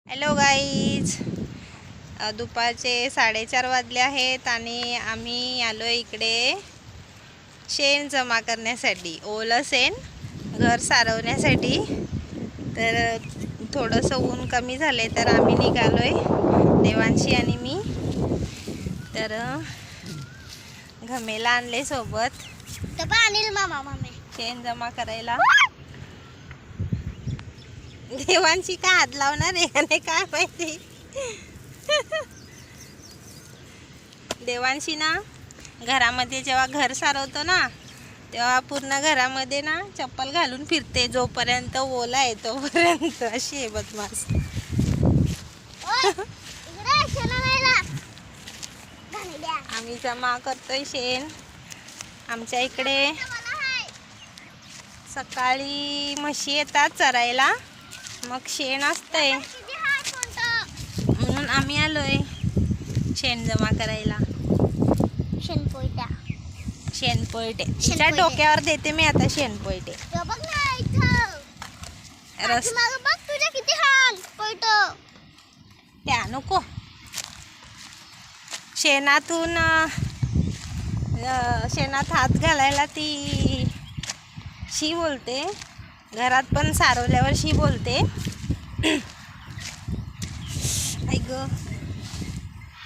Hello guys, दुपारचे 4:30 वाजले आहेत आणि आम्ही आलो इकडे शेण जमा करण्यासाठी, ओलं शेण घर सारवण्यासाठी. तर थोडंसं ऊन कमी झाले तर आम्ही निघालोय, देवांशी आणि मी. तर घमेला आणले सोबत शेण जमा करायला. देवांशी काय हात लावणार आहे काय माहिती. देवांशी ना घरामध्ये जेव्हा घर सारवतो ना तेव्हा पूर्ण घरामध्ये ना चप्पल घालून फिरते, जोपर्यंत ओला आहे तोपर्यंत. अशी आहे बदमाश. आम्ही जमा करतोय शेण. आमच्या इकडे सकाळी म्हशी येतात चरायला, मग शेण असतंय म्हणून आम्ही आलोय शेण जमा करायला. शेणपोयटे तिच्या डोक्यावर देते मी आता शेणपोयटे. त्या नको शेणातून शेणात हात घालायला ती शी बोलते, घरात पण सारवल्यावर शी बोलते. ऐक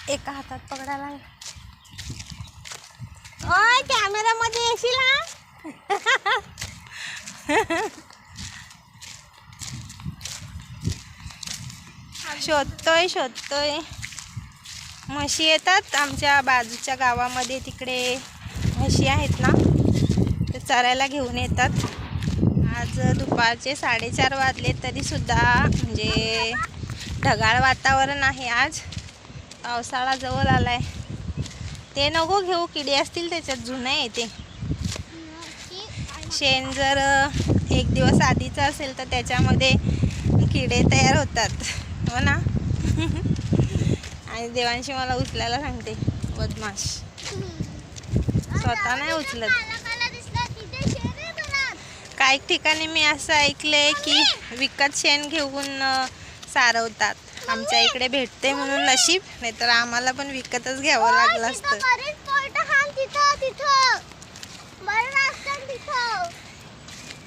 एका हातात पकडायला. ओय कॅमेरामध्ये येशील हा. शोधतोय म्हशी येतात आमच्या बाजूच्या गावामध्ये, तिकडे म्हशी आहेत ना, ते चरायला घेऊन येतात. आज दुपारचे 4:30 वाजले तरी सुद्धा म्हणजे ढगाळ वातावरण आहे. आज पावसाळा जवळ आलाय. ते नको घेऊ, किडे असतील त्याच्यात, जुनं आहे ते शेण. जर एक दिवस आधीचं असेल तर त्याच्यामध्ये किडे तयार होतात, हो ना. आणि देवांशी मला उचलायला सांगते, बदमाश. स्वतः नाही उचलत. काही ठिकाणी मी असं ऐकलंय की विकत शेण घेऊन सारवतात. आमच्या इकडे भेटते म्हणून नशीब, नाहीतर आम्हाला पण विकतच घ्यावं लागलं असतं.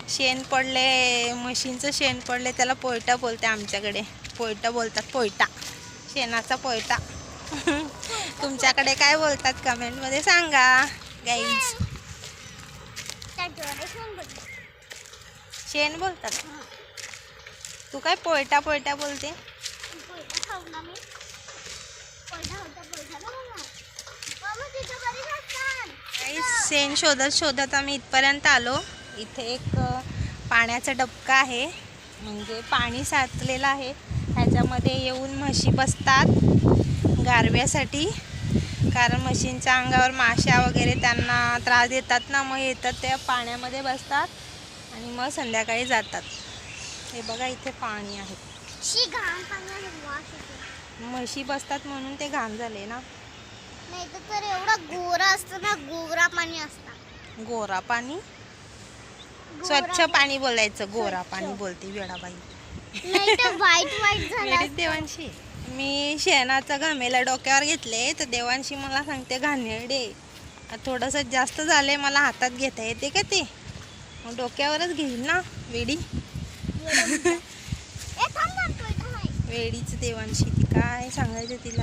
शेण पडले, म्हशींचं शेण पडले, त्याला पोयटा बोलते आमच्याकडे. पोयटा बोलतात, पोयटा, शेणाचा पोयटा. तुमच्याकडे काय बोलतात कमेंटमध्ये सांगा गाईज. शेण बोलतात. तू काय पोयटा बोलते. शेण शोधत आम्ही इथपर्यंत आलो. इथे एक पाण्याचा डबका आहे, म्हणजे पाणी साचलेलं आहे. ह्याच्यामध्ये येऊन म्हशी बसतात गारव्यासाठी, कारण म्हशींच्या अंगावर माशा वगैरे त्यांना त्रास देतात ना, मग येतात त्या पाण्यामध्ये बसतात आणि मग संध्याकाळी जातात. हे बघा इथे पाणी आहे. म्हशी बसतात म्हणून ते घाण झाले ना. नाही तर एवढा गोरा असतं ना, गोरा पाणी असतं. गोरा पाणी, स्वच्छ पाणी बोलायचं. गोरा पाणी बोलते वेडाबाई. वाईट देवांशी मी शेणाचा घमेला डोक्यावर घेतले तर देवांशी मला सांगते घाणेरडे. थोडंसं जास्त झालंय, मला हातात घेता येते का ते, मग डोक्यावरच घेईल ना वेडी. वेडीच देवांशी, ती काय सांगायचं तिला.